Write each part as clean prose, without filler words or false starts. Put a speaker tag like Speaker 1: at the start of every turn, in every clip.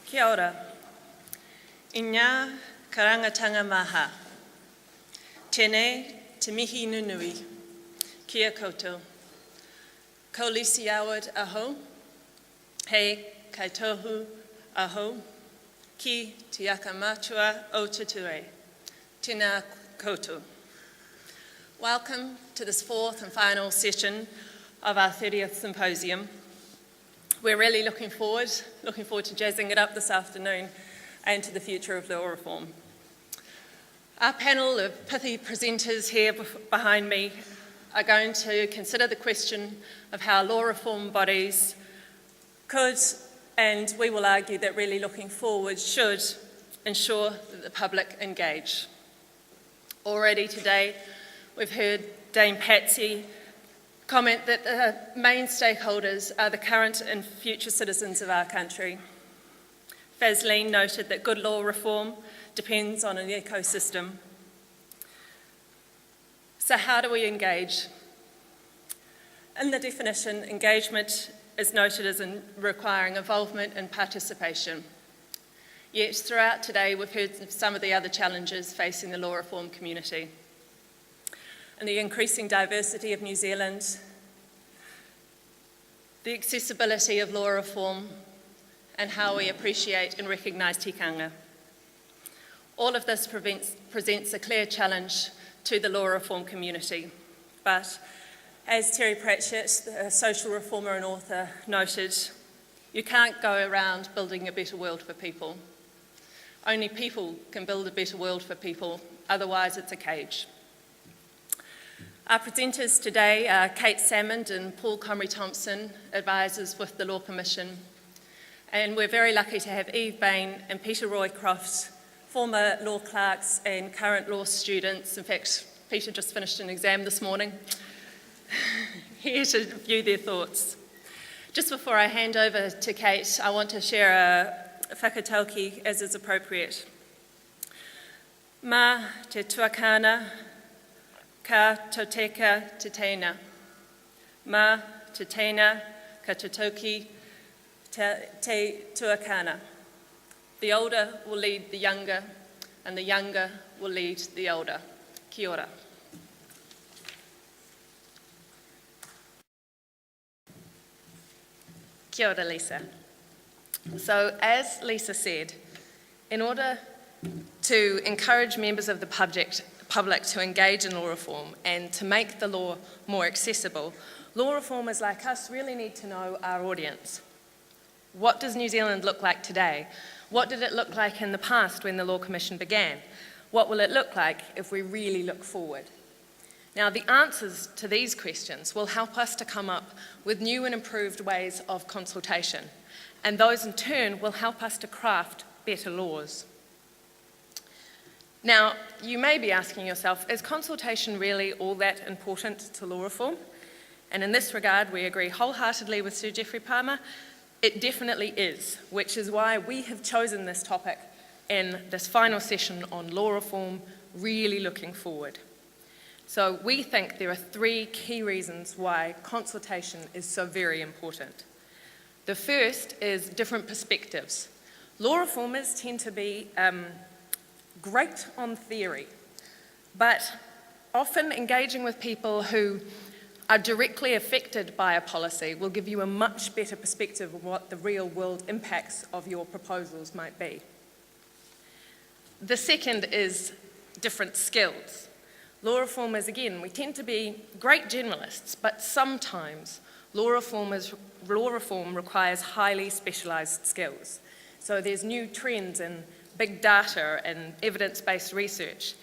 Speaker 1: Kia ora. I ngā karangatanga maha. Tēnei te mihi nunui. Kia koutou. Ko Lisa Yarwood aho. Hei kai tohu aho. Ki te aka matua o te ture. Tēnā koutou. Welcome to this fourth and final session of our 30th Symposium. We're really looking forward to jazzing it up this afternoon and to the future of law reform. Our panel of pithy presenters here behind me are going to consider the question of how law reform bodies could, and we will argue that really looking forward, should ensure that the public engage. Already today, we've heard Dame Patsy comment that the main stakeholders are the current and future citizens of our country. Fazleen noted that good law reform depends on an ecosystem. So how do we engage? In the definition, engagement is noted as requiring involvement and participation. Yet throughout today, we've heard of some of the other challenges facing the law reform community. And the increasing diversity of New Zealand, the accessibility of law reform, and how we appreciate and recognise tikanga. All of this presents a clear challenge to the law reform community. But as Terry Pratchett, a social reformer and author, noted, you can't go around building a better world for people. Only people can build a better world for people, otherwise it's a cage. Our presenters today are Kate Salmond and Paul Comrie-Thomson, advisors with the Law Commission. And we're very lucky to have Eve Bain and Pita Roycroft, former law clerks and current law students. In fact, Peter just finished an exam this morning, here to view their thoughts. Just before I hand over to Kate, I want to share a whakatauki as is appropriate. Mā te tuakana, ka tauteka te tēnā. Mā te tēnā, ka tautauki te tuakana. The older will lead the younger, and the younger will lead the older. Kia ora. Kia ora, Lisa. So, as Lisa said, in order to encourage members of the public to engage in law reform and to make the law more accessible, law reformers like us really need to know our audience. What does New Zealand look like today? What did it look like in the past when the Law Commission began? What will it look like if we really look forward? Now, the answers to these questions will help us to come up with new and improved ways of consultation, and those in turn will help us to craft better laws. Now, you may be asking yourself, is consultation really all that important to law reform? And in this regard, we agree wholeheartedly with Sir Geoffrey Palmer. It definitely is, which is why we have chosen this topic in this final session on law reform, really looking forward. So we think there are three key reasons why consultation is so very important. The first is different perspectives. Law reformers tend to be great on theory, but often engaging with people who are directly affected by a policy will give you a much better perspective of what the real world impacts of your proposals might be. The second is different skills. Law reformers, again, we tend to be great generalists, but sometimes law reform requires highly specialised skills. So there's new trends in big data and evidence-based research.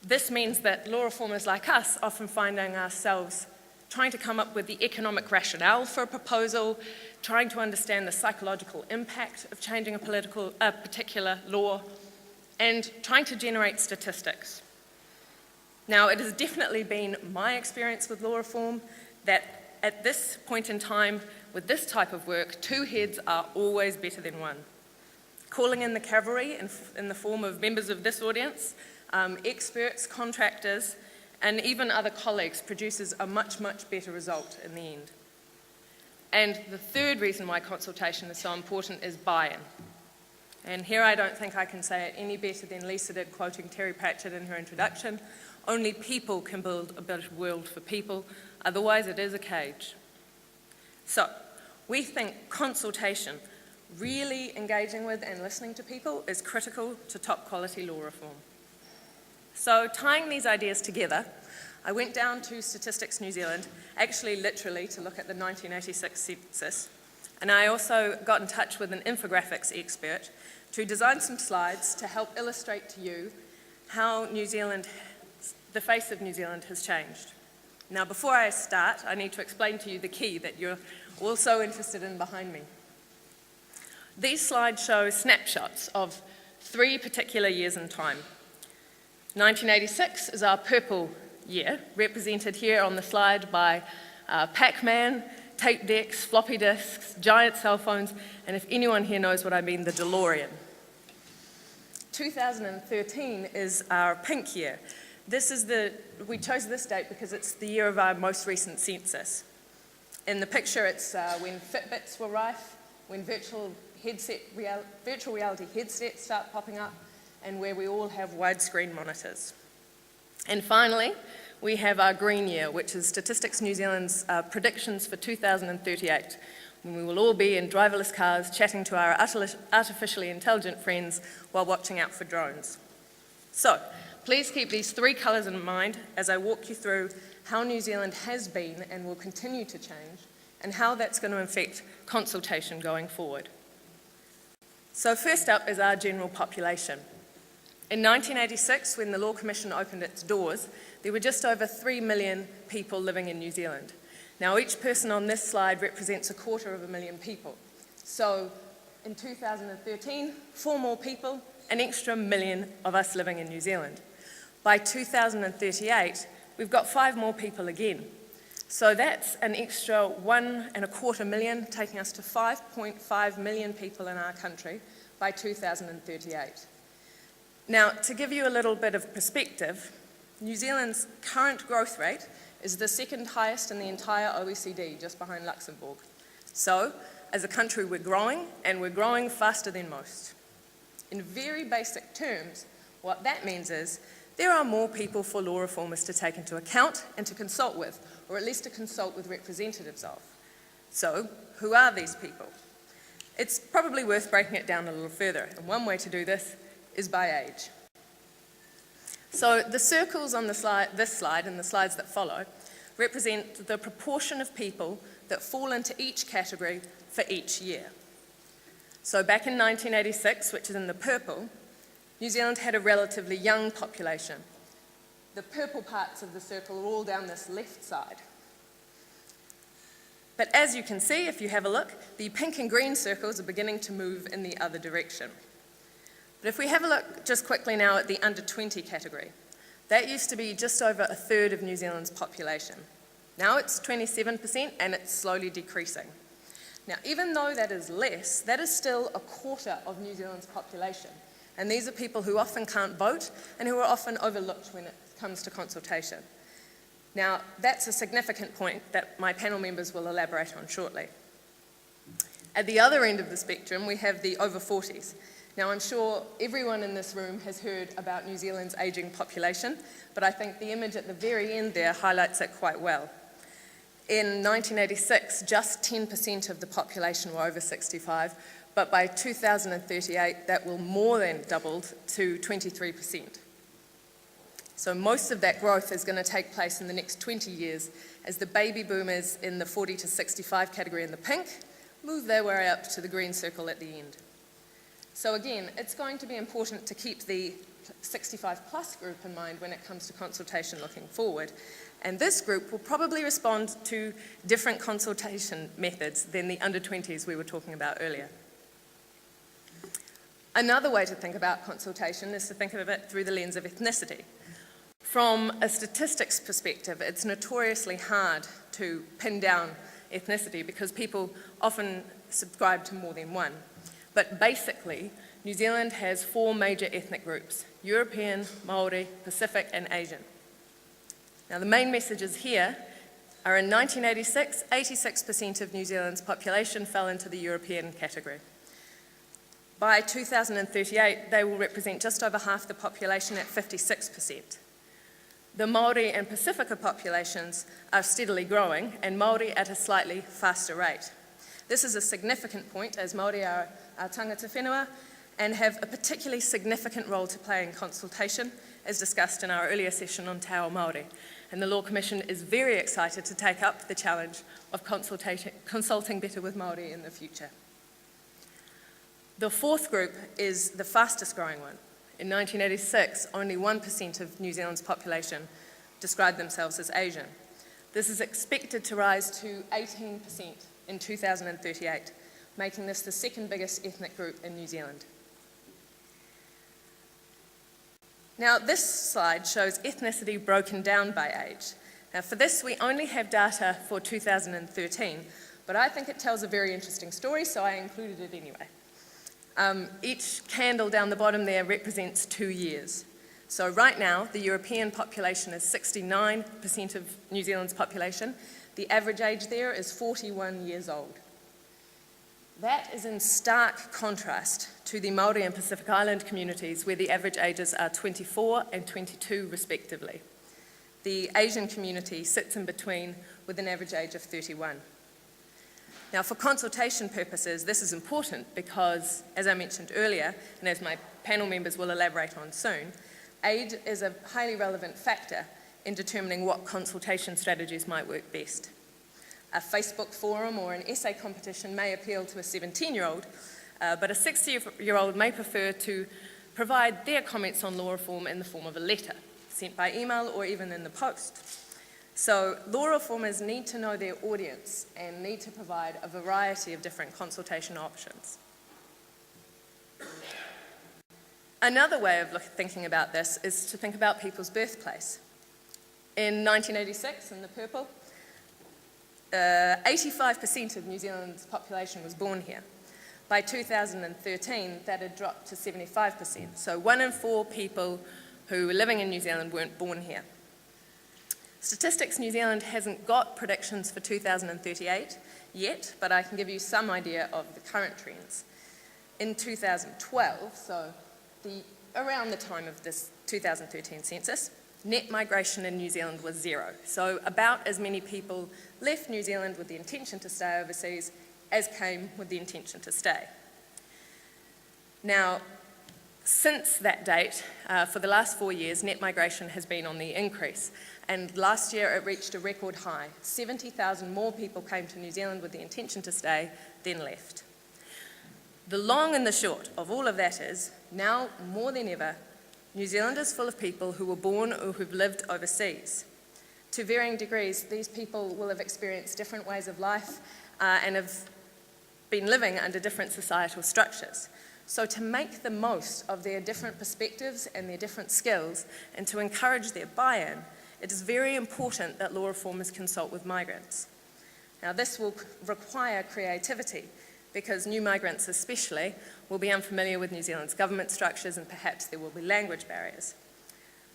Speaker 1: This means that law reformers like us often finding ourselves trying to come up with the economic rationale for a proposal, trying to understand the psychological impact of changing a particular law, and trying to generate statistics. Now, it has definitely been my experience with law reform that at this point in time, with this type of work, two heads are always better than one. Calling in the cavalry in the form of members of this audience, experts, contractors, and even other colleagues produces a much, much better result in the end. And the third reason why consultation is so important is buy-in. And here I don't think I can say it any better than Lisa did, quoting Terry Pratchett in her introduction. Only people can build a better world for people, otherwise it is a cage. So, we think consultation, really engaging with and listening to people, is critical to top quality law reform. So, tying these ideas together, I went down to Statistics New Zealand, actually literally to look at the 1986 census, and I also got in touch with an infographics expert to design some slides to help illustrate to you how New Zealand, the face of New Zealand has changed. Now, before I start, I need to explain to you the key that you're also interested in behind me. These slides show snapshots of 3 particular years in time. 1986 is our purple year, represented here on the slide by Pac-Man, tape decks, floppy disks, giant cell phones, and if anyone here knows what I mean, the DeLorean. 2013 is our pink year. We chose this date because it's the year of our most recent census. In the picture, it's when Fitbits were rife, when virtual reality headsets start popping up, and where we all have widescreen monitors. And finally, we have our green year, which is Statistics New Zealand's predictions for 2038, when we will all be in driverless cars chatting to our artificially intelligent friends while watching out for drones. So, please keep these 3 colours in mind as I walk you through how New Zealand has been and will continue to change, and how that's going to affect consultation going forward. So first up is our general population. In 1986, when the Law Commission opened its doors, there were just over 3 million people living in New Zealand. Now, each person on this slide represents 250,000 people. So, in 2013, 4 more people, an extra million of us living in New Zealand. By 2038, we've got 5 more people again. So that's an extra 1.25 million, taking us to 5.5 million people in our country by 2038. Now, to give you a little bit of perspective, New Zealand's current growth rate is the 2nd highest in the entire OECD, just behind Luxembourg. So, as a country, we're growing, and we're growing faster than most. In very basic terms, what that means is there are more people for law reformers to take into account and to consult with, or at least to consult with representatives of. So, who are these people? It's probably worth breaking it down a little further, and one way to do this is by age. So the circles on this slide and the slides that follow represent the proportion of people that fall into each category for each year. So back in 1986, which is in the purple, New Zealand had a relatively young population. The purple parts of the circle are all down this left side. But as you can see, if you have a look, the pink and green circles are beginning to move in the other direction. But if we have a look just quickly now at the under 20 category, that used to be just over 1/3 of New Zealand's population. Now it's 27% and it's slowly decreasing. Now, even though that is less, that is still 1/4 of New Zealand's population. And these are people who often can't vote and who are often overlooked when it comes to consultation. Now, that's a significant point that my panel members will elaborate on shortly. At the other end of the spectrum, we have the over 40s. Now, I'm sure everyone in this room has heard about New Zealand's ageing population, but I think the image at the very end there highlights it quite well. In 1986, just 10% of the population were over 65, but by 2038, that will more than double to 23%. So most of that growth is going to take place in the next 20 years as the baby boomers in the 40 to 65 category in the pink move their way up to the green circle at the end. So again, it's going to be important to keep the 65 plus group in mind when it comes to consultation looking forward. And this group will probably respond to different consultation methods than the under 20s we were talking about earlier. Another way to think about consultation is to think of it through the lens of ethnicity. From a statistics perspective, it's notoriously hard to pin down ethnicity because people often subscribe to more than one. But basically, New Zealand has 4 major ethnic groups: European, Māori, Pacific, and Asian. Now, the main messages here are in 1986, 86% of New Zealand's population fell into the European category. By 2038, they will represent just over half the population at 56%. The Māori and Pasifika populations are steadily growing, and Māori at a slightly faster rate. This is a significant point, as Māori are our tangata whenua and have a particularly significant role to play in consultation, as discussed in our earlier session on Te Ao Māori. And the Law Commission is very excited to take up the challenge of consulting better with Māori in the future. The fourth group is the fastest growing one. In 1986, only 1% of New Zealand's population described themselves as Asian. This is expected to rise to 18% in 2038, making this the second biggest ethnic group in New Zealand. Now, this slide shows ethnicity broken down by age. Now, for this, we only have data for 2013, but I think it tells a very interesting story, so I included it anyway. Each candle down the bottom there represents 2 years. So right now, the European population is 69% of New Zealand's population. The average age there is 41 years old. That is in stark contrast to the Māori and Pacific Island communities, where the average ages are 24 and 22 respectively. The Asian community sits in between with an average age of 31. Now, for consultation purposes, this is important because, as I mentioned earlier, and as my panel members will elaborate on soon, age is a highly relevant factor in determining what consultation strategies might work best. A Facebook forum or an essay competition may appeal to a 17-year-old, but a 60-year-old may prefer to provide their comments on law reform in the form of a letter, sent by email or even in the post. So law reformers need to know their audience and need to provide a variety of different consultation options. Another way of thinking about this is to think about people's birthplace. In 1986, in the purple, 85% of New Zealand's population was born here. By 2013, that had dropped to 75%. So 1 in 4 people who were living in New Zealand weren't born here. Statistics New Zealand hasn't got predictions for 2038 yet, but I can give you some idea of the current trends. In 2012, so around the time of this 2013 census, net migration in New Zealand was 0. So about as many people left New Zealand with the intention to stay overseas as came with the intention to stay. Now, since that date, for the last 4 years, net migration has been on the increase. And last year it reached a record high. 70,000 more people came to New Zealand with the intention to stay than left. The long and the short of all of that is, now more than ever, New Zealand is full of people who were born or who've lived overseas. To varying degrees, these people will have experienced different ways of life and have been living under different societal structures. So to make the most of their different perspectives and their different skills and to encourage their buy-in, it is very important that law reformers consult with migrants. Now, this will require creativity because new migrants especially will be unfamiliar with New Zealand's government structures and perhaps there will be language barriers.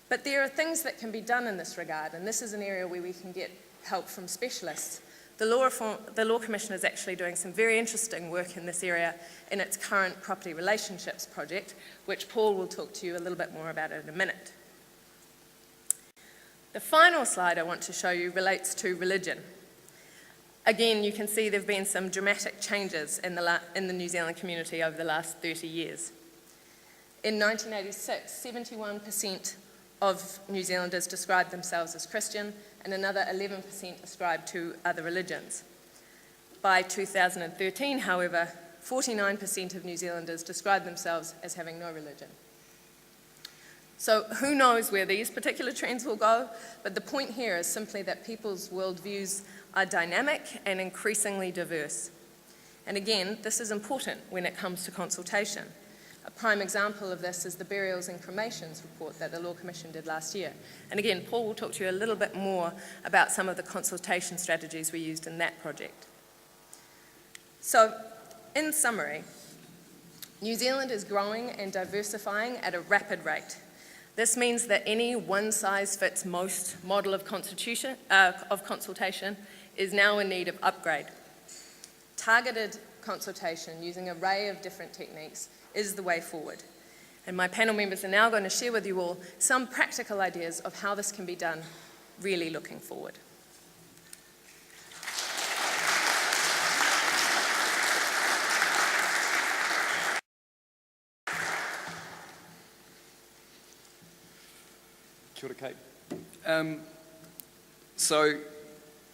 Speaker 1: But there are things that can be done in this regard, and this is an area where we can get help from specialists. The Law Commission is actually doing some very interesting work in this area in its current property relationships project, which Paul will talk to you a little bit more about in a minute. The final slide I want to show you relates to religion. Again, you can see there have been some dramatic changes in the New Zealand community over the last 30 years. In 1986, 71% of New Zealanders described themselves as Christian and another 11% ascribed to other religions. By 2013, however, 49% of New Zealanders described themselves as having no religion. So who knows where these particular trends will go, but the point here is simply that people's worldviews are dynamic and increasingly diverse. And again, this is important when it comes to consultation. A prime example of this is the Burials and Cremations report that the Law Commission did last year. And again, Paul will talk to you a little bit more about some of the consultation strategies we used in that project. So, in summary, New Zealand is growing and diversifying at a rapid rate. This means that any one-size-fits-most model of consultation is now in need of upgrade. Targeted consultation using an array of different techniques is the way forward. And my panel members are now going to share with you all some practical ideas of how this can be done, really looking forward.
Speaker 2: Kia ora, Kate. So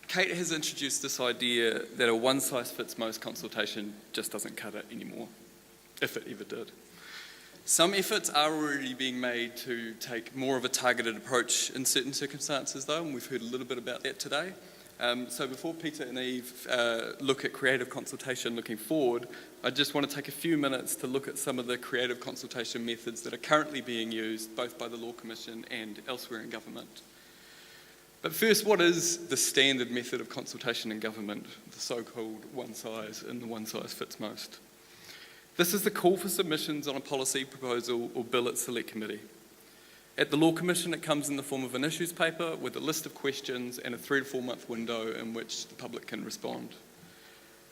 Speaker 2: Kate has introduced this idea that a one-size-fits-most consultation just doesn't cut it anymore, if it ever did. Some efforts are already being made to take more of a targeted approach in certain circumstances, though, and we've heard a little bit about that today. So before Pita and Eve look at creative consultation looking forward, I just want to take a few minutes to look at some of the creative consultation methods that are currently being used both by the Law Commission and elsewhere in government. But first, what is the standard method of consultation in government, the so-called one size and the one size fits most? This is the call for submissions on a policy proposal or bill at Select Committee. At the Law Commission, it comes in the form of an issues paper with a list of questions and a 3 to 4 month window in which the public can respond.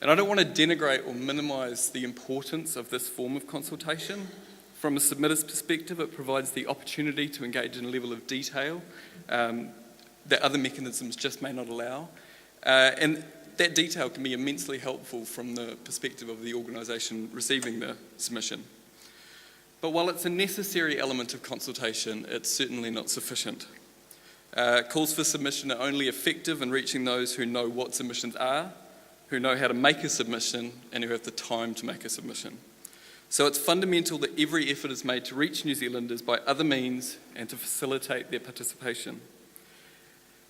Speaker 2: And I don't want to denigrate or minimise the importance of this form of consultation. From a submitter's perspective, it provides the opportunity to engage in a level of detail that other mechanisms just may not allow. And that detail can be immensely helpful from the perspective of the organisation receiving the submission. But while it's a necessary element of consultation, it's certainly not sufficient. Calls for submission are only effective in reaching those who know what submissions are, who know how to make a submission, and who have the time to make a submission. So it's fundamental that every effort is made to reach New Zealanders by other means and to facilitate their participation.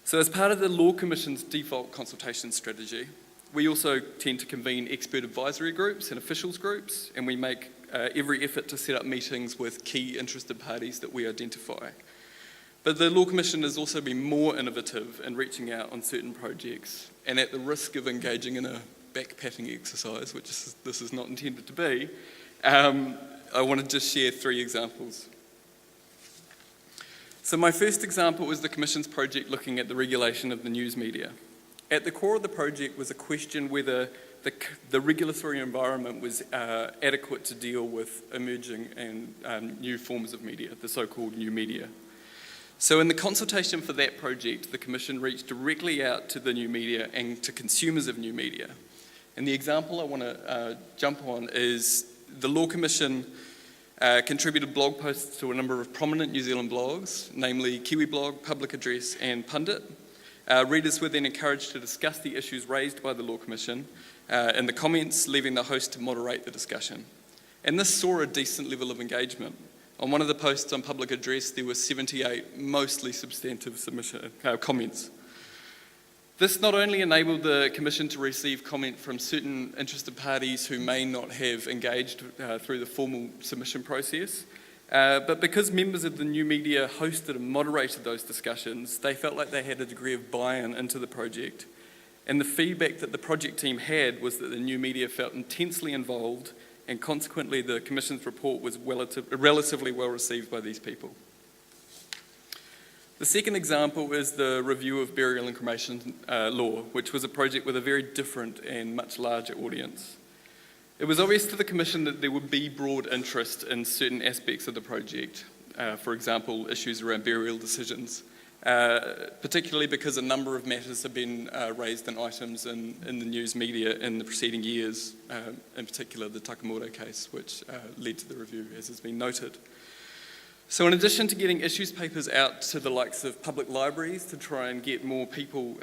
Speaker 2: So as part of the Law Commission's default consultation strategy, we also tend to convene expert advisory groups and officials groups, and we make every effort to set up meetings with key interested parties that we identify. But the Law Commission has also been more innovative in reaching out on certain projects, and at the risk of engaging in a back-patting exercise, which this is not intended to be, I want to just share 3 examples. So my first example was the Commission's project looking at the regulation of the news media. At the core of the project was a question whether the regulatory environment was adequate to deal with emerging and new forms of media, the so-called new media. So in the consultation for that project, the Commission reached directly out to the new media and to consumers of new media. And the example I want to jump on is the Law Commission contributed blog posts to a number of prominent New Zealand blogs, namely Kiwi Blog, Public Address and Pundit. Readers were then encouraged to discuss the issues raised by the Law Commission in the comments, leaving the host to moderate the discussion. And this saw a decent level of engagement. On one of the posts on Public Address, there were 78 mostly substantive comments. This not only enabled the Commission to receive comment from certain interested parties who may not have engaged through the formal submission process, but because members of the new media hosted and moderated those discussions, they felt like they had a degree of buy-in into the project. And the feedback that the project team had was that the new media felt intensely involved, and consequently the Commission's report was relatively well received by these people. The second example is the review of burial and cremation law, which was a project with a very different and much larger audience. It was obvious to the Commission that there would be broad interest in certain aspects of the project, for example, issues around burial decisions, particularly because a number of matters have been raised in items in the news media in the preceding years, in particular the Takamura case, which led to the review, as has been noted. So in addition to getting issues papers out to the likes of public libraries to try and get more people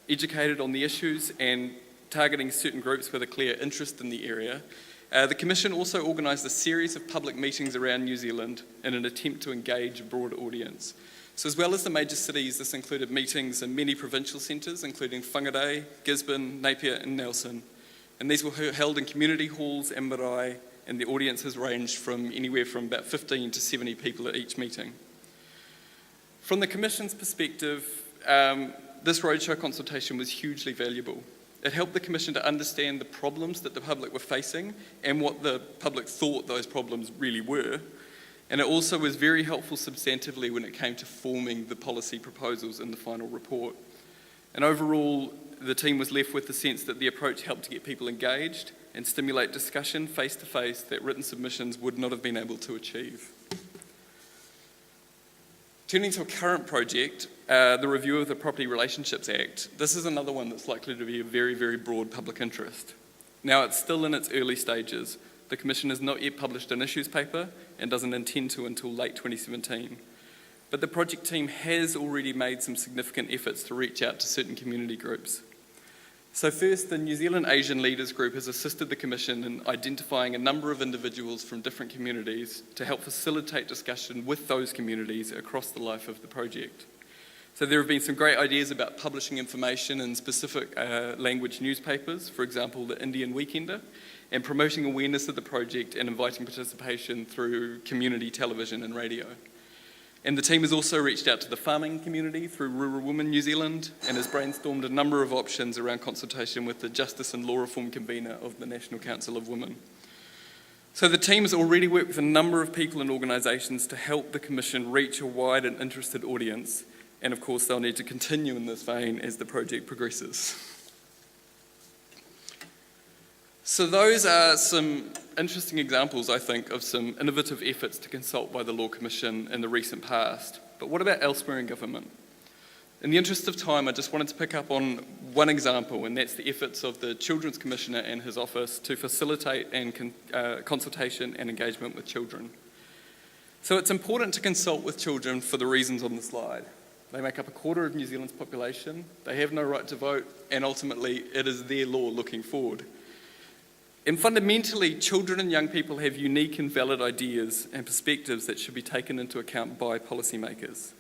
Speaker 2: educated on the issues and targeting certain groups with a clear interest in the area, the Commission also organised a series of public meetings around New Zealand in an attempt to engage a broader audience. So as well as the major cities, this included meetings in many provincial centres, including Whangarei, Gisborne, Napier and Nelson. And these were held in community halls and marae, and the audiences ranged from anywhere from about 15 to 70 people at each meeting. From the Commission's perspective, this roadshow consultation was hugely valuable. It helped the Commission to understand the problems that the public were facing and what the public thought those problems really were. And it also was very helpful substantively when it came to forming the policy proposals in the final report. And overall, the team was left with the sense that the approach helped to get people engaged and stimulate discussion face-to-face that written submissions would not have been able to achieve. Turning to a current project, the review of the Property Relationships Act, this is another one that's likely to be of very, very broad public interest. Now, it's still in its early stages. The Commission has not yet published an issues paper and doesn't intend to until late 2017. But the project team has already made some significant efforts to reach out to certain community groups. So first, the New Zealand Asian Leaders Group has assisted the Commission in identifying a number of individuals from different communities to help facilitate discussion with those communities across the life of the project. So there have been some great ideas about publishing information in specific language newspapers, for example, the Indian Weekender, and promoting awareness of the project and inviting participation through community television and radio. And the team has also reached out to the farming community through Rural Women New Zealand and has brainstormed a number of options around consultation with the Justice and Law Reform Convener of the National Council of Women. So the team has already worked with a number of people and organisations to help the Commission reach a wide and interested audience, and of course they'll need to continue in this vein as the project progresses. So those are some interesting examples, I think, of some innovative efforts to consult by the Law Commission in the recent past. But what about elsewhere in government? In the interest of time, I just wanted to pick up on one example, and that's the efforts of the Children's Commissioner and his office to facilitate consultation and engagement with children. So it's important to consult with children for the reasons on the slide. They make up a quarter of New Zealand's population, they have no right to vote, and ultimately it is their law looking forward. And fundamentally, children and young people have unique and valid ideas and perspectives that should be taken into account by policymakers.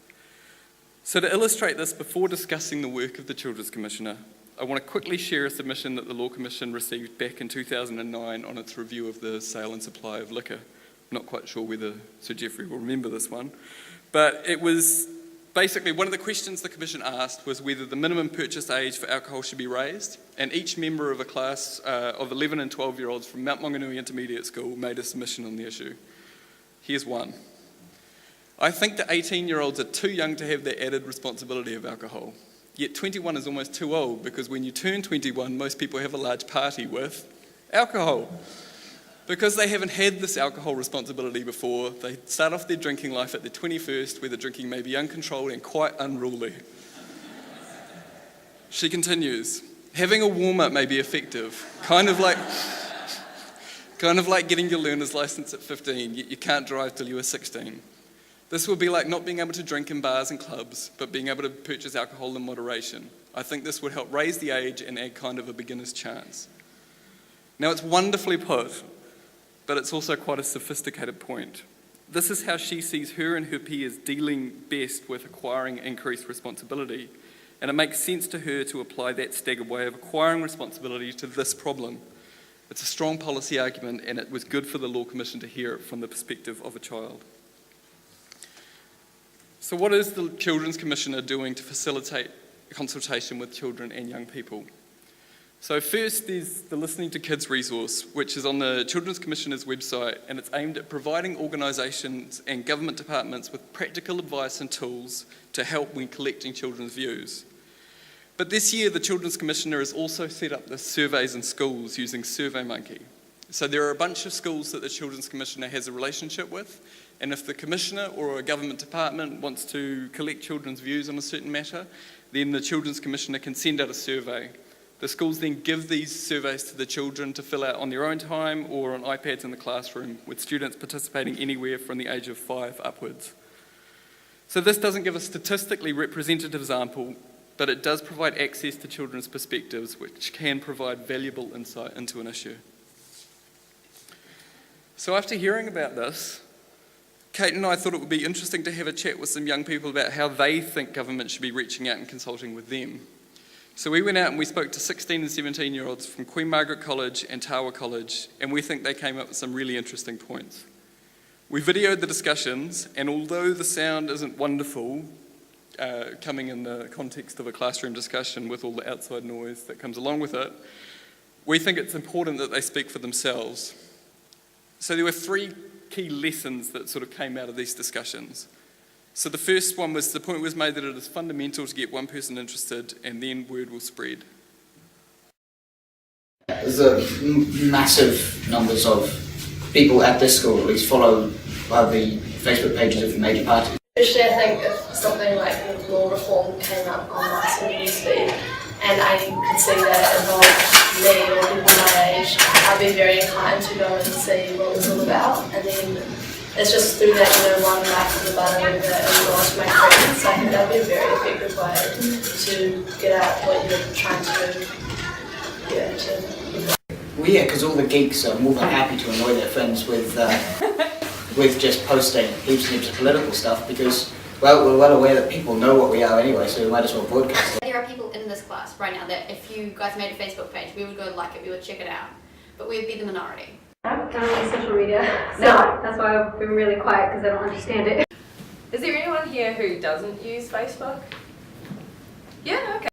Speaker 2: So to illustrate this, before discussing the work of the Children's Commissioner, I want to quickly share a submission that the Law Commission received back in 2009 on its review of the sale and supply of liquor. I'm not quite sure whether Sir Geoffrey will remember this one, but it was basically one of the questions the Commission asked was whether the minimum purchase age for alcohol should be raised, and each member of a class of 11 and 12-year-olds from Mount Maunganui Intermediate School made a submission on the issue. Here's one. I think that 18-year-olds are too young to have the added responsibility of alcohol. Yet 21 is almost too old because when you turn 21, most people have a large party with alcohol. Because they haven't had this alcohol responsibility before, they start off their drinking life at their 21st, where the drinking may be uncontrolled and quite unruly. She continues, having a warm-up may be effective, kind of like getting your learner's license at 15, yet you can't drive till you are 16. This would be like not being able to drink in bars and clubs, but being able to purchase alcohol in moderation. I think this would help raise the age and add kind of a beginner's chance. Now, it's wonderfully put, but it's also quite a sophisticated point. This is how she sees her and her peers dealing best with acquiring increased responsibility, and it makes sense to her to apply that staggered way of acquiring responsibility to this problem. It's a strong policy argument, and it was good for the Law Commission to hear it from the perspective of a child. So what is the Children's Commissioner doing to facilitate consultation with children and young people? So first, there's the Listening to Kids resource, which is on the Children's Commissioner's website, and it's aimed at providing organisations and government departments with practical advice and tools to help when collecting children's views. But this year, the Children's Commissioner has also set up the surveys in schools using SurveyMonkey. So there are a bunch of schools that the Children's Commissioner has a relationship with, and if the Commissioner or a government department wants to collect children's views on a certain matter, then the Children's Commissioner can send out a survey. The schools then give these surveys to the children to fill out on their own time or on iPads in the classroom, with students participating anywhere from the age of 5 upwards. So this doesn't give a statistically representative sample, but it does provide access to children's perspectives, which can provide valuable insight into an issue. So after hearing about this, Kate and I thought it would be interesting to have a chat with some young people about how they think government should be reaching out and consulting with them. So we went out and we spoke to 16 and 17-year-olds from Queen Margaret College and Tawa College, and we think they came up with some really interesting points. We videoed the discussions, and although the sound isn't wonderful, coming in the context of a classroom discussion with all the outside noise that comes along with it, we think it's important that they speak for themselves. So there were 3 key lessons that sort of came out of these discussions. So the first one was, the point was made that it is fundamental to get one person interested and then word will spread.
Speaker 3: massive numbers of people at this school at least follow the Facebook pages of the major parties.
Speaker 4: Especially I think if something like law reform came up on my sort of newsfeed and I could see that it involved me or people my age, I'd be very inclined to go and see what it was all about, and then it's just through that, one knife of the button that it will go to my friends. So I think that would be a very effective way to get out what you're trying to do.
Speaker 3: Well, yeah, because all the geeks are more than happy to annoy their friends with just posting heaps and heaps of political stuff because, well, we're well aware that people know what we are anyway, so we might as well broadcast it.
Speaker 5: There are people in this class right now that if you guys made a Facebook page, we would go like it, we would check it out, but we would be the minority.
Speaker 6: I don't like social media, so that's why I've been really quiet because I don't understand it.
Speaker 1: Is there anyone here who doesn't use Facebook? Yeah, okay.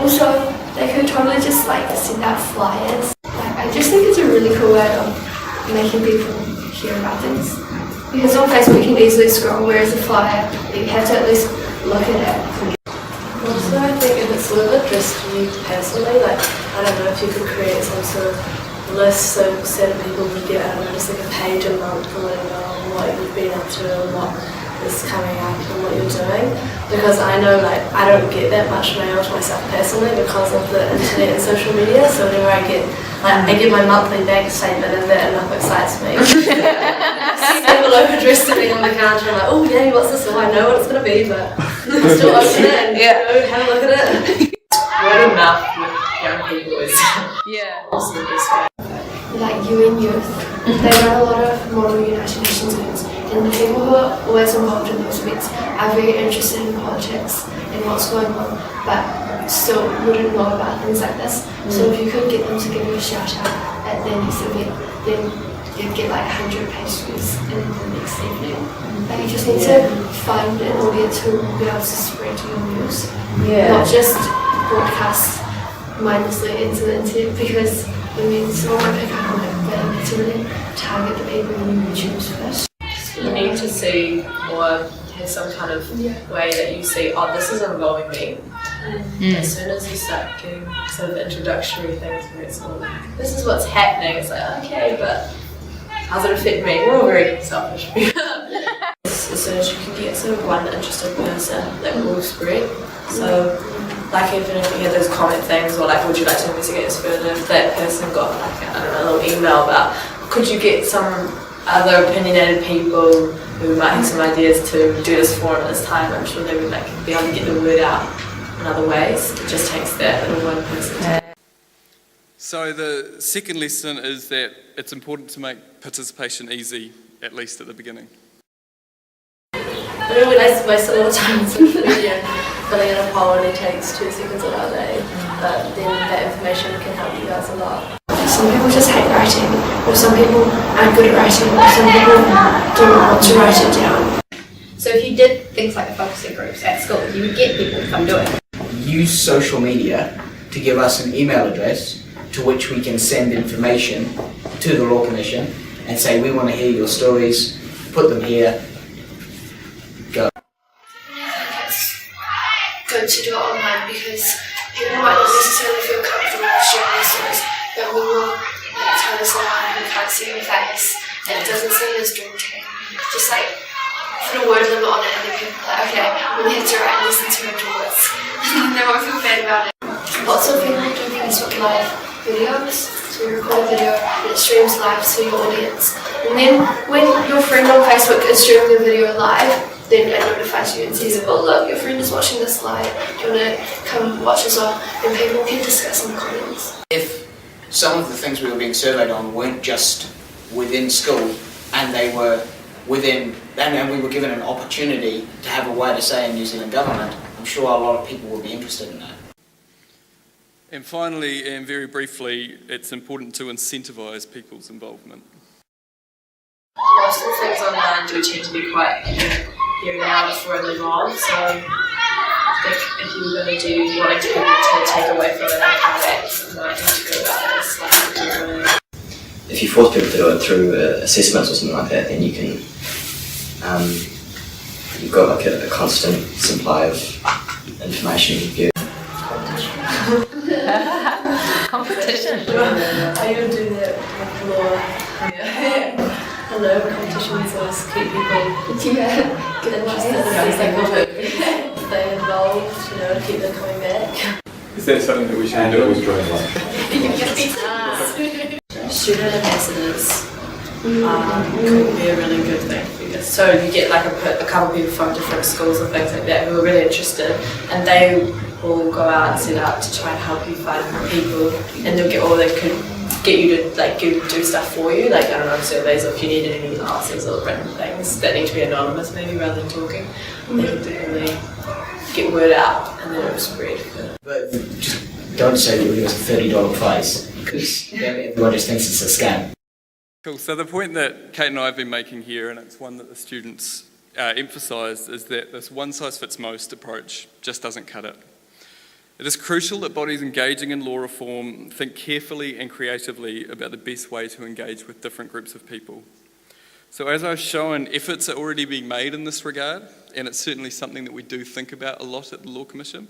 Speaker 7: Also, they could totally just send out flyers. I just think it's a really cool way of making people hear about things. Because on Facebook you can easily scroll, whereas a flyer, you have to at least look at it.
Speaker 4: Also, I think if it's of interest to you personally, I don't know if you could create some sort of list so certain people would get, I don't know, just a page a month or whatever on what you've been up to and what is coming up and what you're doing. Because I know I don't get that much mail to myself personally because of the internet and social media, so whenever I get my monthly bank statement and that enough excites me. People are addressed to me on the counter and oh yay, what's this? Oh, I know what it's going to be, but I'll still open it and have a look at it.
Speaker 8: Word of mouth with young people is also the best way.
Speaker 7: Like UN Youth, they run a lot of Model United Nations events, and the people who are always involved in those events are very interested in politics and what's going on, but still wouldn't know about things like this. So if you could get them to give you a shout out at their next event, then you'd get 100 page views in the next evening. You just need to find an audience who will be able to spread your news, not just broadcast mindlessly into the internet, because someone might pick up on it, but you need to really target the people you choose first.
Speaker 8: You need to see or have some kind of way that you see, oh, this is involving me. As soon as you start getting sort of introductory things where it's all this is what's happening, it's okay, but how does it affect me? We're all very selfish. As soon as you can get sort of one interested person that will spread. So even if you had those comment things or would you like to investigate this further, if that person got a little email about could you get some other opinionated people who might have some ideas to do this forum at this time, I'm sure they would be able to get the word out in other ways. It just takes that little one person.
Speaker 2: So the second lesson is that it's important to make participation easy, at least at the beginning.
Speaker 4: I mean, we waste a lot of time on social media filling in a poll only takes 2 seconds of our day, but then that information can help you guys a lot.
Speaker 7: Some people just hate writing, or some people aren't good at writing, or some people don't want to write it down.
Speaker 5: So if you did things like the focusing groups at school, you would get people to come do it.
Speaker 3: Use social media to give us an email address to which we can send information to the Law Commission and say we want to hear your stories, put them here, go.
Speaker 7: Good to do it online because people might not necessarily feel comfortable sharing their stories, but we will tell us online, we can't see your face, and it doesn't seem as daunting. Just put a word limit on it and then people are okay, we'll have to write less than 200 words. And they won't feel bad about it. Lots of people do Facebook Live videos, so you record a video and it streams live to your audience. And then when your friend on Facebook is streaming the video live, then it notifies you and says, oh look, your friend is watching this live, do you want to come watch as well? And people can discuss in the comments.
Speaker 3: If some of the things we were being surveyed on weren't just within school and they were within, and we were given an opportunity to have a wider say in New Zealand government, I'm sure a lot of people would be interested in that.
Speaker 2: And finally, and very briefly, it's important to incentivise people's involvement.
Speaker 8: Most of the things online do tend to be quite here now before I move on, so I think if you were going to do wanting people to take away from it and how they might need to go about it slightly differently.
Speaker 9: If you force people to do it through assessments or something like that, then you can, you've got a constant supply of information.
Speaker 6: competition.
Speaker 4: I even do that with law. I know competitions always keep people get interested and stay involved, you know, to keep them coming back.
Speaker 2: Is that something that we should do?
Speaker 8: Student ambassadors could be a really good thing. So you get like a couple people from different schools and things like that who are really interested, and they will go out and set out to try and help you find people, and they'll get all they could get you to like do stuff for you, like I don't know, surveys, or if you needed any answers or written things that need to be anonymous maybe rather than talking. They can definitely get word out and then it will spread.
Speaker 3: But just don't say that it was a $30 prize, because then everyone just thinks it's a scam.
Speaker 2: Cool. So the point that Kate and I have been making here, and it's one that the students emphasised, is that this one-size-fits-most approach just doesn't cut it. It is crucial that bodies engaging in law reform think carefully and creatively about the best way to engage with different groups of people. So as I've shown, efforts are already being made in this regard, and it's certainly something that we do think about a lot at the Law Commission.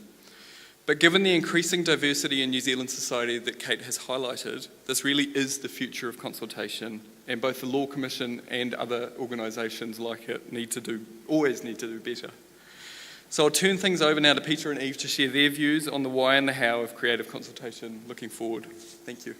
Speaker 2: But given the increasing diversity in New Zealand society that Kate has highlighted, this really is the future of consultation, and both the Law Commission and other organisations like it always need to do better. So I'll turn things over now to Pita and Eve to share their views on the why and the how of creative consultation looking forward. Thank you.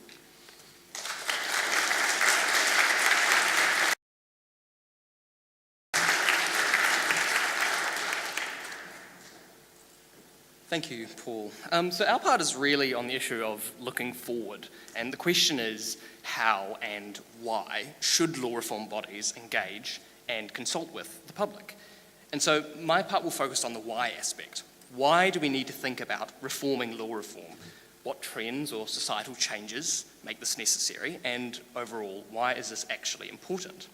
Speaker 10: Thank you, Paul. So our part is really on the issue of looking forward, and the question is how and why should law reform bodies engage and consult with the public? And so my part will focus on the why aspect. Why do we need to think about reforming law reform? What trends or societal changes make this necessary? And overall, why is this actually important?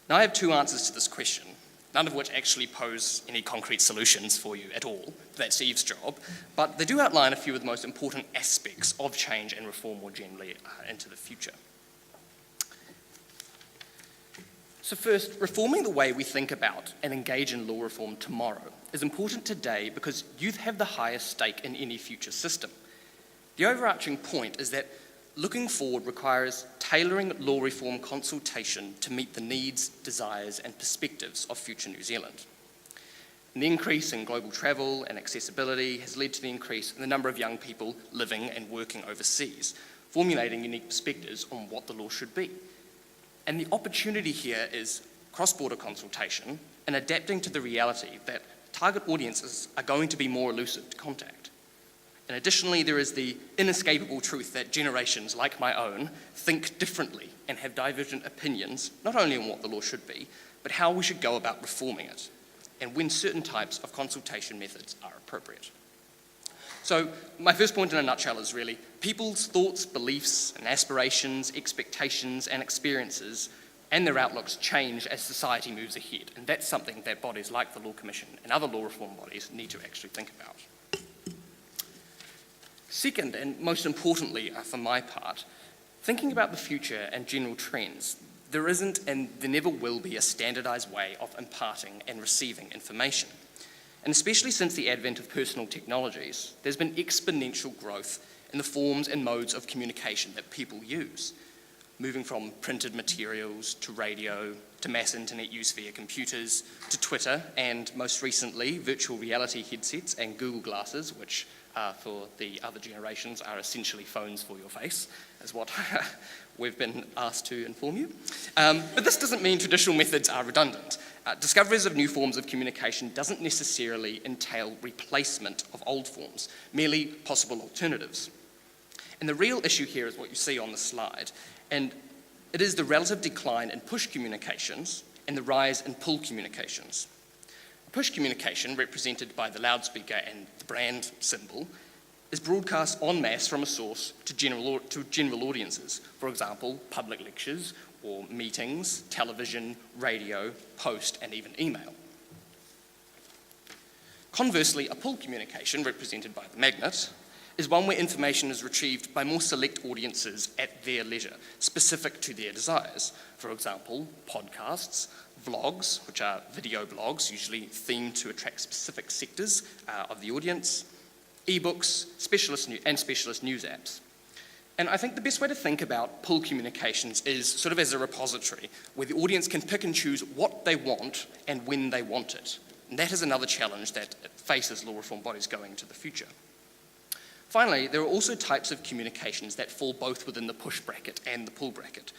Speaker 10: Now I have two answers to this question, none of which actually pose any concrete solutions for you at all. That's Eve's job. But they do outline a few of the most important aspects of change and reform more generally into the future. So first, reforming the way we think about and engage in law reform tomorrow is important today because youth have the highest stake in any future system. The overarching point is that looking forward requires tailoring law reform consultation to meet the needs, desires and perspectives of future New Zealand. An increase in global travel and accessibility has led to the increase in the number of young people living and working overseas, formulating unique perspectives on what the law should be. And the opportunity here is cross-border consultation and adapting to the reality that target audiences are going to be more elusive to contact. And additionally, there is the inescapable truth that generations like my own think differently and have divergent opinions, not only on what the law should be, but how we should go about reforming it, and when certain types of consultation methods are appropriate. So my first point in a nutshell is really people's thoughts, beliefs, and aspirations, expectations, and experiences and their outlooks change as society moves ahead. And that's something that bodies like the Law Commission and other law reform bodies need to actually think about. Second, and most importantly for my part, thinking about the future and general trends, there isn't and there never will be a standardised way of imparting and receiving information. And especially since the advent of personal technologies, there's been exponential growth in the forms and modes of communication that people use, moving from printed materials to radio, to mass internet use via computers, to Twitter, and most recently, virtual reality headsets and Google Glasses, which for the other generations are essentially phones for your face, is what we've been asked to inform you. But this doesn't mean traditional methods are redundant. Discoveries of new forms of communication doesn't necessarily entail replacement of old forms, merely possible alternatives. And the real issue here is what you see on the slide, and it is the relative decline in push communications and the rise in pull communications. Push communication, represented by the loudspeaker and the brand symbol, is broadcast en masse from a source to general audiences, for example, public lectures or meetings, television, radio, post, and even email. Conversely, a pull communication, represented by the magnet, is one where information is retrieved by more select audiences at their leisure, specific to their desires. For example, podcasts, vlogs, which are video blogs, usually themed to attract specific sectors of the audience, ebooks, specialist news apps. And I think the best way to think about pull communications is sort of as a repository where the audience can pick and choose what they want and when they want it. And that is another challenge that faces law reform bodies going into the future. Finally, there are also types of communications that fall both within the push bracket and the pull bracket.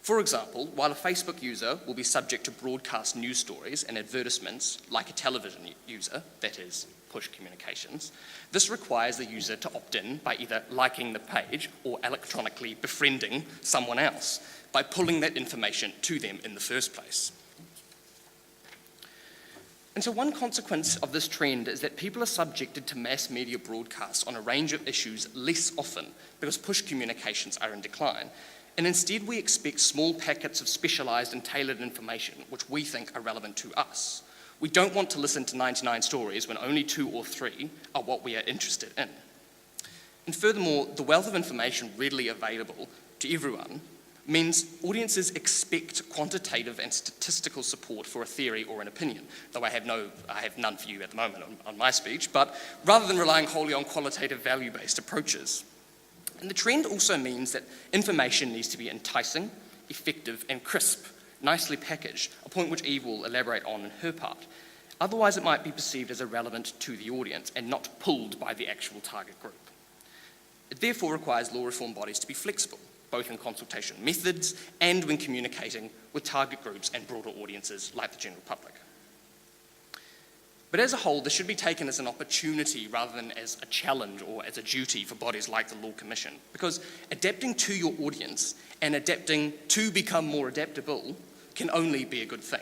Speaker 10: For example, while a Facebook user will be subject to broadcast news stories and advertisements like a television user, that is, push communications, this requires the user to opt in by either liking the page or electronically befriending someone else by pulling that information to them in the first place. And so one consequence of this trend is that people are subjected to mass media broadcasts on a range of issues less often because push communications are in decline. And instead we expect small packets of specialised and tailored information which we think are relevant to us. We don't want to listen to 99 stories when only 2 or 3 are what we are interested in. And furthermore, the wealth of information readily available to everyone means audiences expect quantitative and statistical support for a theory or an opinion, though I have none for you at the moment on my speech, but rather than relying wholly on qualitative value-based approaches. And the trend also means that information needs to be enticing, effective and crisp, nicely packaged, a point which Eve will elaborate on in her part. Otherwise it might be perceived as irrelevant to the audience and not pulled by the actual target group. It therefore requires law reform bodies to be flexible, both in consultation methods and when communicating with target groups and broader audiences like the general public. But as a whole, this should be taken as an opportunity rather than as a challenge or as a duty for bodies like the Law Commission, because adapting to your audience and adapting to become more adaptable can only be a good thing.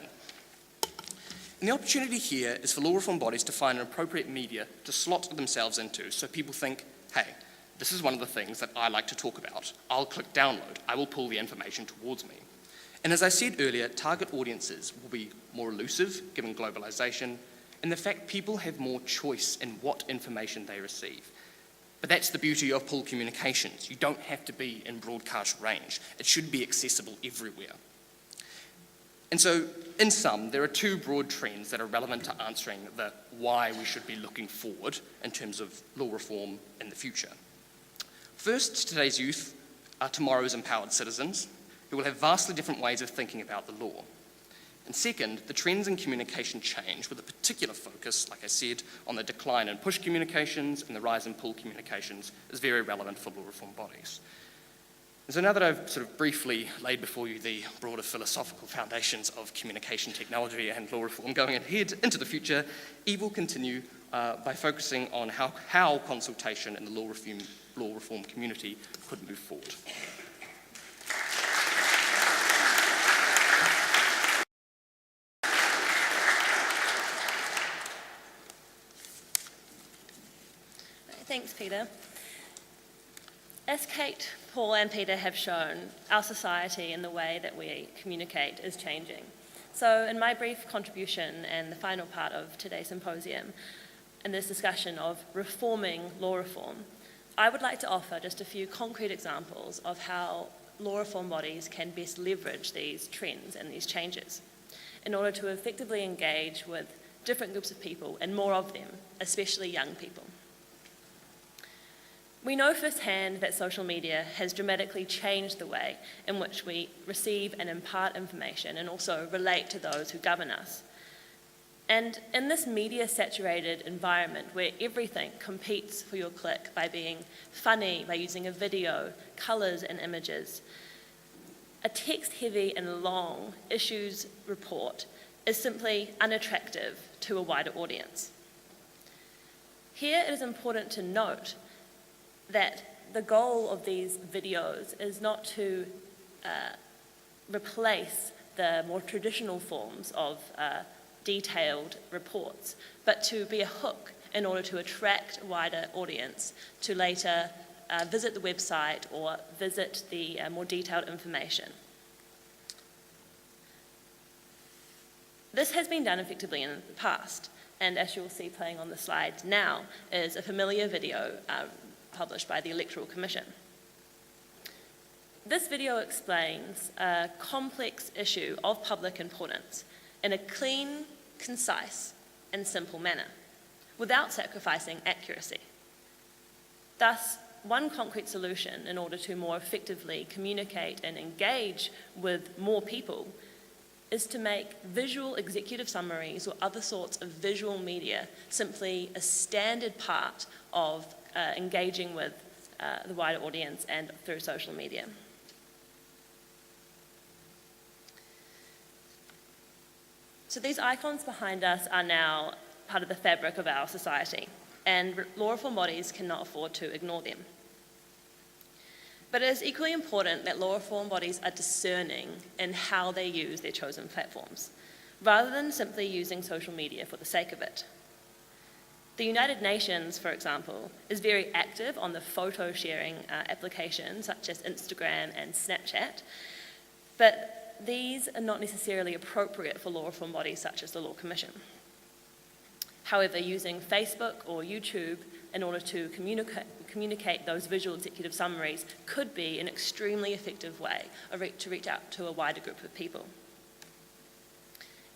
Speaker 10: And the opportunity here is for law reform bodies to find an appropriate media to slot themselves into so people think, hey, this is one of the things that I like to talk about. I'll click download. I will pull the information towards me. And as I said earlier, target audiences will be more elusive given globalization and the fact people have more choice in what information they receive. But that's the beauty of pull communications. You don't have to be in broadcast range. It should be accessible everywhere. And so, in sum, there are 2 broad trends that are relevant to answering the why we should be looking forward in terms of law reform in the future. First, today's youth are tomorrow's empowered citizens who will have vastly different ways of thinking about the law. And second, the trends in communication change with a particular focus, like I said, on the decline in push communications and the rise in pull communications is very relevant for law reform bodies. And so now that I've sort of briefly laid before you the broader philosophical foundations of communication technology and law reform going ahead into the future, Eve will continue by focusing on how consultation in the law reform community could move forward.
Speaker 1: Thanks, Peter. As Kate, Paul and Peter have shown, our society and the way that we communicate is changing. So in my brief contribution and the final part of today's symposium, in this discussion of reforming law reform, I would like to offer just a few concrete examples of how law reform bodies can best leverage these trends and these changes in order to effectively engage with different groups of people and more of them, especially young people. We know firsthand that social media has dramatically changed the way in which we receive and impart information and also relate to those who govern us. And in this media-saturated environment where everything competes for your click by being funny, by using a video, colours and images, a text-heavy and long issues report is simply unattractive to a wider audience. Here it is important to note that the goal of these videos is not to replace the more traditional forms of detailed reports, but to be a hook in order to attract a wider audience to later visit the website or visit the more detailed information. This has been done effectively in the past, and as you'll see playing on the slide now is a familiar video published by the Electoral Commission. This video explains a complex issue of public importance in a clean, concise, and simple manner, without sacrificing accuracy. Thus, one concrete solution in order to more effectively communicate and engage with more people is to make visual executive summaries or other sorts of visual media simply a standard part of engaging with the wider audience and through social media. So these icons behind us are now part of the fabric of our society, and law reform bodies cannot afford to ignore them. But it is equally important that law reform bodies are discerning in how they use their chosen platforms, rather than simply using social media for the sake of it. The United Nations, for example, is very active on the photo sharing applications such as Instagram and Snapchat, but these are not necessarily appropriate for law reform bodies such as the Law Commission. However, using Facebook or YouTube in order to communicate those visual executive summaries could be an extremely effective way to reach out to a wider group of people.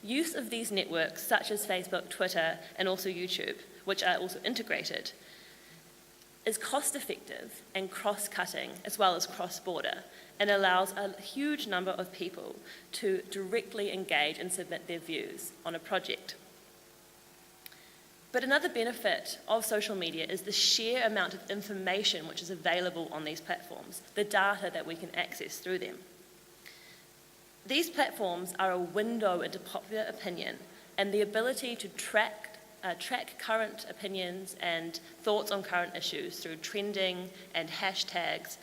Speaker 1: Use of these networks, such as Facebook, Twitter, and also YouTube, which are also integrated, is cost-effective and cross-cutting as well as cross-border, and allows a huge number of people to directly engage and submit their views on a project. But another benefit of social media is the sheer amount of information which is available on these platforms, the data that we can access through them. These platforms are a window into popular opinion, and the ability to track current opinions and thoughts on current issues through trending and hashtags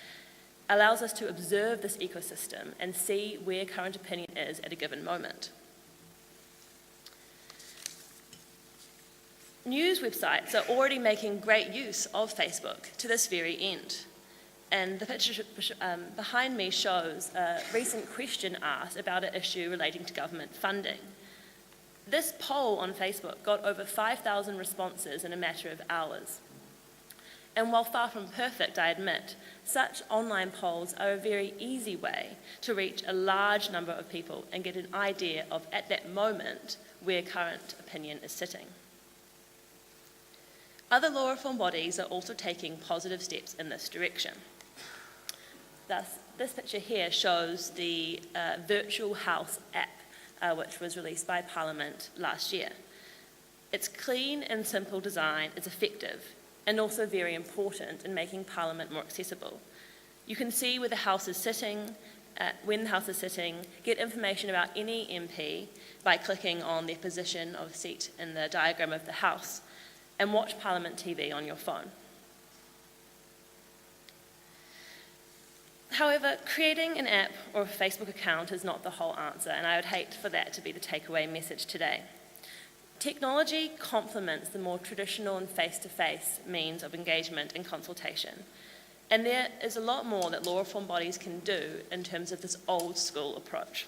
Speaker 1: allows us to observe this ecosystem and see where current opinion is at a given moment. News websites are already making great use of Facebook to this very end. And the picture behind me shows a recent question asked about an issue relating to government funding. This poll on Facebook got over 5,000 responses in a matter of hours. And while far from perfect, I admit, such online polls are a very easy way to reach a large number of people and get an idea of, at that moment, where current opinion is sitting. Other law reform bodies are also taking positive steps in this direction. Thus, this picture here shows the Virtual House app, which was released by Parliament last year. Its clean and simple design is effective and also very important in making Parliament more accessible. You can see where the House is sitting, when the House is sitting, get information about any MP by clicking on their position of seat in the diagram of the House, and watch Parliament TV on your phone. However, creating an app or a Facebook account is not the whole answer, and I would hate for that to be the takeaway message today. Technology complements the more traditional and face-to-face means of engagement and consultation, and there is a lot more that law reform bodies can do in terms of this old-school approach.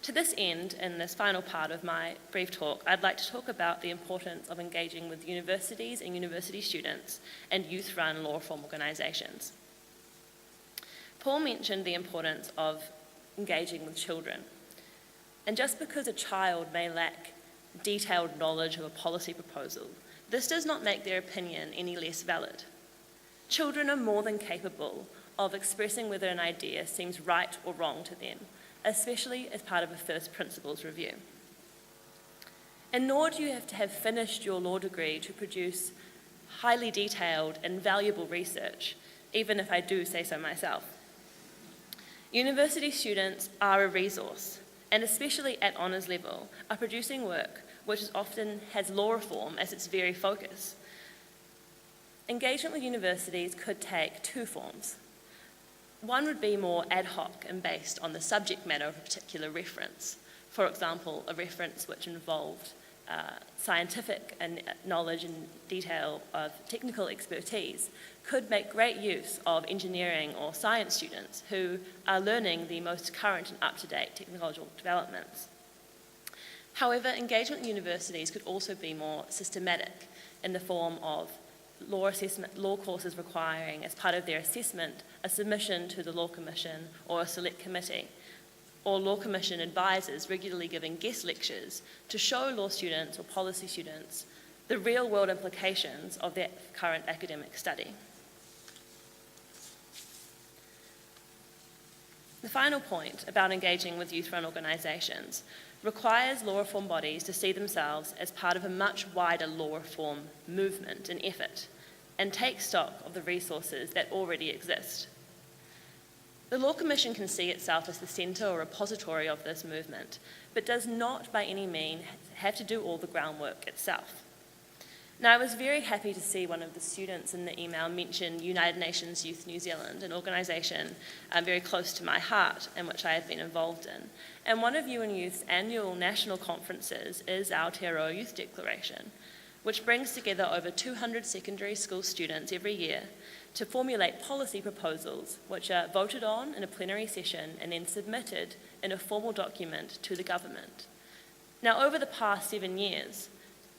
Speaker 1: To this end, in this final part of my brief talk, I'd like to talk about the importance of engaging with universities and university students and youth-run law reform organisations. Paul mentioned the importance of engaging with children. And just because a child may lack detailed knowledge of a policy proposal, this does not make their opinion any less valid. Children are more than capable of expressing whether an idea seems right or wrong to them, especially as part of a first principles review. And nor do you have to have finished your law degree to produce highly detailed and valuable research, even if I do say so myself. University students are a resource, and especially at honours level, are producing work which often has law reform as its very focus. Engagement with universities could take two forms. One would be more ad hoc and based on the subject matter of a particular reference. For example, a reference which involved scientific and knowledge and detail of technical expertise could make great use of engineering or science students who are learning the most current and up-to-date technological developments. However, engagement with universities could also be more systematic in the form of law courses requiring, as part of their assessment, a submission to the Law Commission or a select committee, or Law Commission advisors regularly giving guest lectures to show law students or policy students the real-world implications of their current academic study. The final point about engaging with youth-run organisations requires law reform bodies to see themselves as part of a much wider law reform movement and effort, and take stock of the resources that already exist. The Law Commission can see itself as the centre or repository of this movement, but does not by any means have to do all the groundwork itself. Now, I was very happy to see one of the students in the email mention United Nations Youth New Zealand, an organisation very close to my heart and which I have been involved in. And one of UN Youth's annual national conferences is Aotearoa Youth Declaration, which brings together over 200 secondary school students every year to formulate policy proposals which are voted on in a plenary session and then submitted in a formal document to the government. Now, over the past 7 years,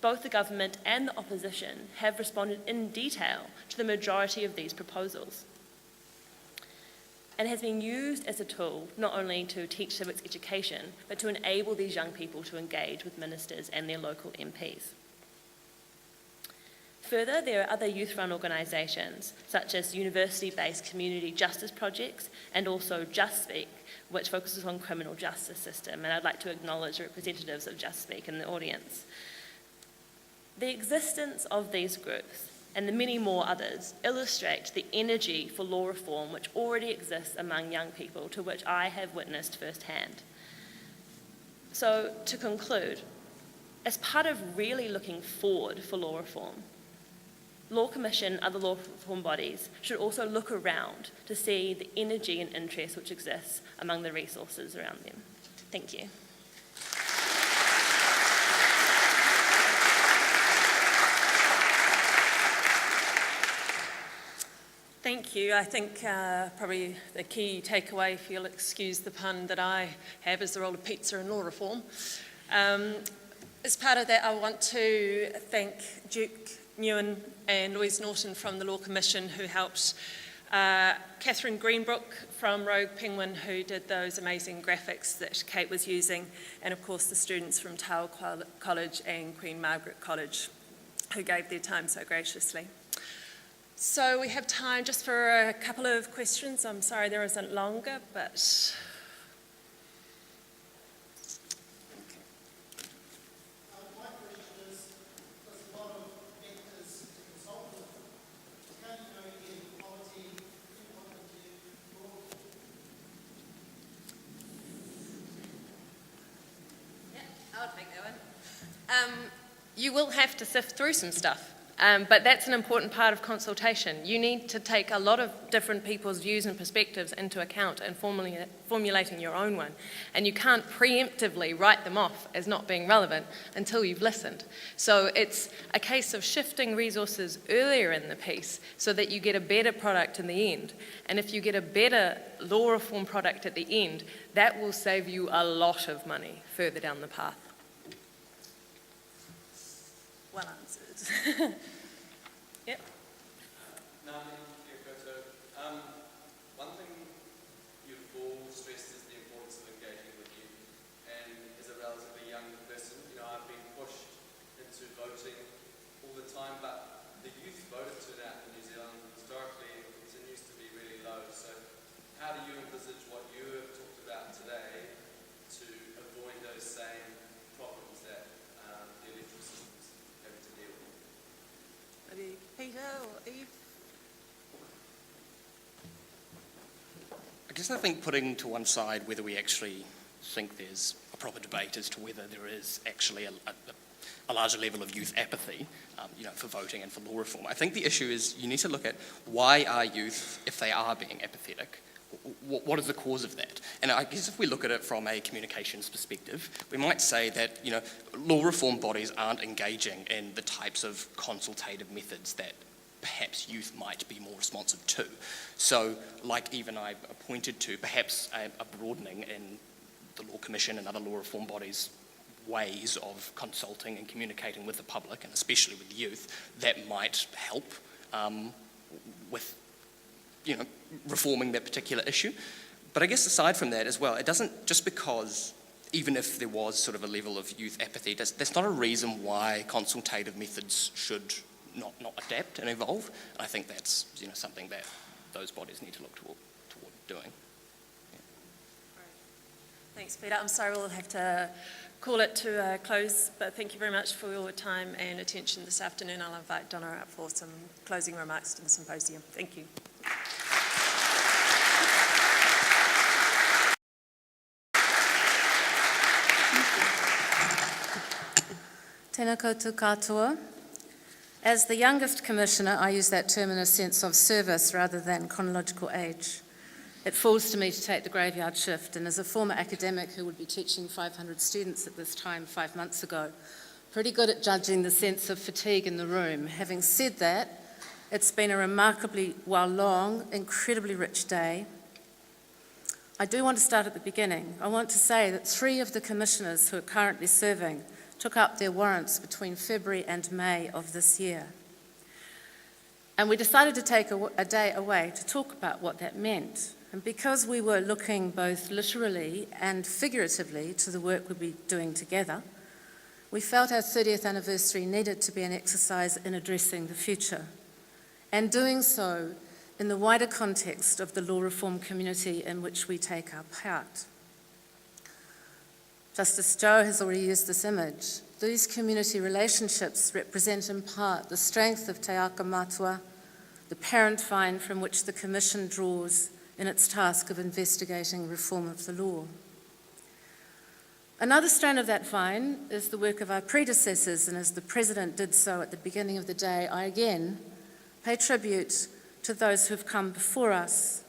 Speaker 1: both the government and the opposition have responded in detail to the majority of these proposals, and has been used as a tool not only to teach civics education, but to enable these young people to engage with ministers and their local MPs. Further, there are other youth-run organisations, such as university-based community justice projects and also Just Speak, which focuses on criminal justice system, and I'd like to acknowledge representatives of Just Speak in the audience. The existence of these groups and the many more others illustrate the energy for law reform which already exists among young people, to which I have witnessed firsthand. So, to conclude, as part of really looking forward for law reform, Law Commission and other law reform bodies should also look around to see the energy and interest which exists among the resources around them. Thank you.
Speaker 11: Thank you. I think probably the key takeaway, if you'll excuse the pun, that I have is the role of pizza in law reform. As part of that, I want to thank Duke Nguyen and Louise Norton from the Law Commission who helped, Catherine Greenbrook from Rogue Penguin who did those amazing graphics that Kate was using, and of course the students from Tau College and Queen Margaret College who gave their time so graciously. So we have time just for a couple of questions. I'm sorry there isn't longer, but...
Speaker 1: You will have to sift through some stuff, but that's an important part of consultation. You need to take a lot of different people's views and perspectives into account and formulating your own one. And you can't preemptively write them off as not being relevant until you've listened. So it's a case of shifting resources earlier in the piece so that you get a better product in the end. And if you get a better law reform product at the end, that will save you a lot of money further down the path. Well answered. Yep.
Speaker 2: One thing you've all stressed is the importance of engaging with youth. And as a relatively young person, I've been pushed into voting all the time, but the youth voter turnout in New Zealand historically continues to be really low. So how do you envisage what you have talked about today to avoid those same problems that the electoral system's having to deal with?
Speaker 11: Maybe Peter or Eve?
Speaker 10: I guess I think putting to one side whether we actually think there's a proper debate as to whether there is actually a larger level of youth apathy, for voting and for law reform. I think the issue is you need to look at why are youth, if they are being apathetic, what is the cause of that? And I guess if we look at it from a communications perspective, we might say that, law reform bodies aren't engaging in the types of consultative methods that perhaps youth might be more responsive to. So, like Eve and I pointed to, perhaps a broadening in the Law Commission and other law reform bodies' ways of consulting and communicating with the public, and especially with youth, that might help with reforming that particular issue. But I guess aside from that as well, it doesn't, just because, even if there was sort of a level of youth apathy, that's not a reason why consultative methods should not adapt and evolve. And I think that's something that those bodies need to look toward doing.
Speaker 11: Thanks, Peter. I'm sorry we'll have to call it to a close, but thank you very much for your time and attention this afternoon. I'll invite Donna up for some closing remarks to the symposium. Thank you.
Speaker 12: Tēnā koutou katoa. As the youngest commissioner, I use that term in a sense of service rather than chronological age. It falls to me to take the graveyard shift, and as a former academic who would be teaching 500 students at this time 5 months ago, pretty good at judging the sense of fatigue in the room. Having said that, it's been a remarkably, while long, incredibly rich day. I do want to start at the beginning. I want to say that 3 of the commissioners who are currently serving took up their warrants between February and May of this year. And we decided to take a day away to talk about what that meant. And because we were looking both literally and figuratively to the work we'd be doing together, we felt our 30th anniversary needed to be an exercise in addressing the future, and doing so in the wider context of the law reform community in which we take our part. Justice Joe has already used this image. These community relationships represent in part the strength of Te Aka Matua, the parent vine from which the Commission draws in its task of investigating reform of the law. Another strand of that vine is the work of our predecessors, and as the President did so at the beginning of the day, I again pay tribute to those who've come before us.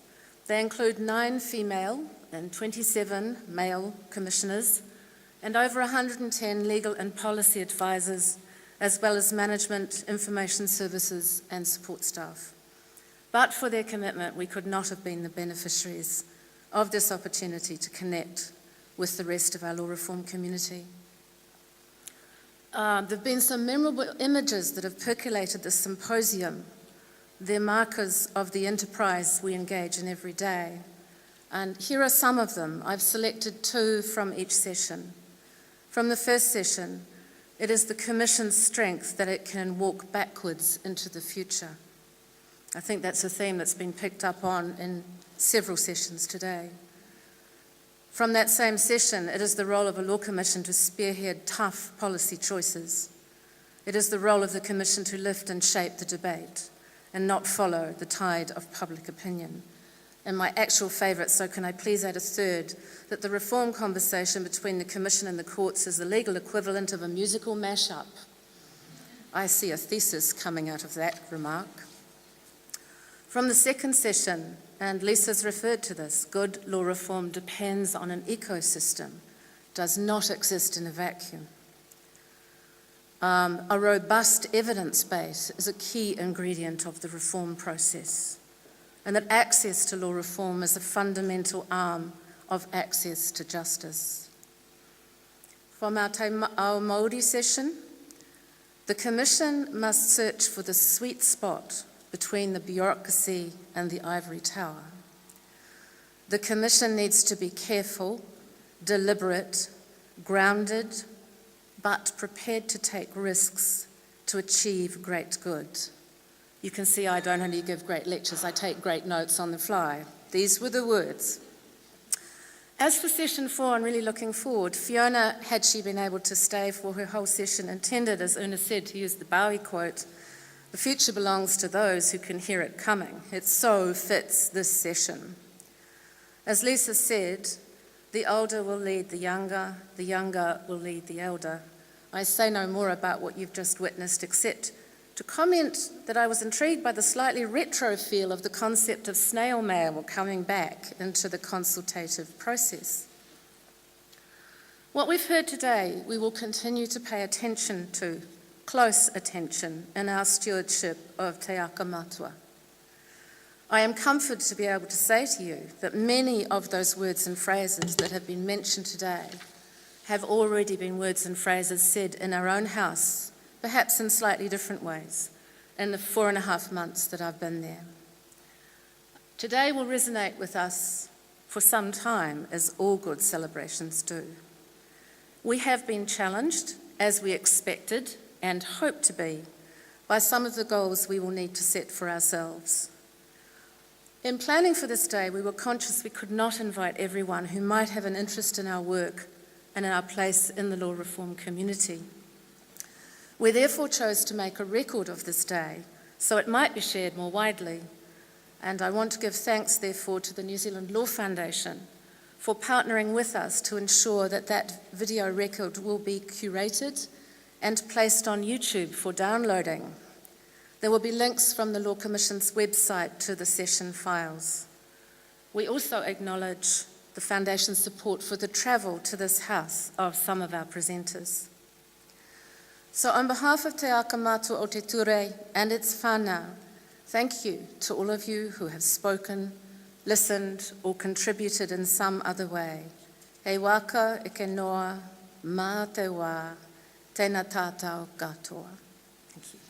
Speaker 12: They include 9 female and 27 male commissioners, and over 110 legal and policy advisors, as well as management, information services and support staff. But for their commitment, we could not have been the beneficiaries of this opportunity to connect with the rest of our law reform community. There have been some memorable images that have percolated this symposium. They're markers of the enterprise we engage in every day. And here are some of them. I've selected 2 from each session. From the first session, it is the Commission's strength that it can walk backwards into the future. I think that's a theme that's been picked up on in several sessions today. From that same session, it is the role of a law commission to spearhead tough policy choices. It is the role of the Commission to lift and shape the debate and not follow the tide of public opinion. And my actual favourite, so can I please add a third, that the reform conversation between the Commission and the courts is the legal equivalent of a musical mashup. I see a thesis coming out of that remark. From the second session, and Lisa's referred to this, good law reform depends on an ecosystem, does not exist in a vacuum. A robust evidence base is a key ingredient of the reform process, and that access to law reform is a fundamental arm of access to justice. From our Māori session, the Commission must search for the sweet spot between the bureaucracy and the ivory tower. The Commission needs to be careful, deliberate, grounded, but prepared to take risks to achieve great good. You can see I don't only give great lectures, I take great notes on the fly. These were the words. As for session 4, I'm really looking forward. Fiona, had she been able to stay for her whole session, intended, as Una said, to use the Bowie quote, "The future belongs to those who can hear it coming." It so fits this session. As Lisa said, the older will lead the younger will lead the elder. I say no more about what you've just witnessed, except to comment that I was intrigued by the slightly retro feel of the concept of snail mail coming back into the consultative process. What we've heard today, we will continue to pay attention to, close attention, in our stewardship of Te Aka Matua. I am comforted to be able to say to you that many of those words and phrases that have been mentioned today have already been words and phrases said in our own house, perhaps in slightly different ways, in the 4.5 months that I've been there. Today will resonate with us for some time, as all good celebrations do. We have been challenged, as we expected and hope to be, by some of the goals we will need to set for ourselves. In planning for this day, we were conscious we could not invite everyone who might have an interest in our work and in our place in the law reform community. We therefore chose to make a record of this day so it might be shared more widely. And I want to give thanks, therefore, to the New Zealand Law Foundation for partnering with us to ensure that that video record will be curated and placed on YouTube for downloading. There will be links from the Law Commission's website to the session files. We also acknowledge the Foundation's support for the travel to this house of some of our presenters. So on behalf of Te Akamatu o Te Ture and its whānau, thank you to all of you who have spoken, listened, or contributed in some other way. E waka e ke noa, mā te wā, tēnā tātou katoa. Thank you.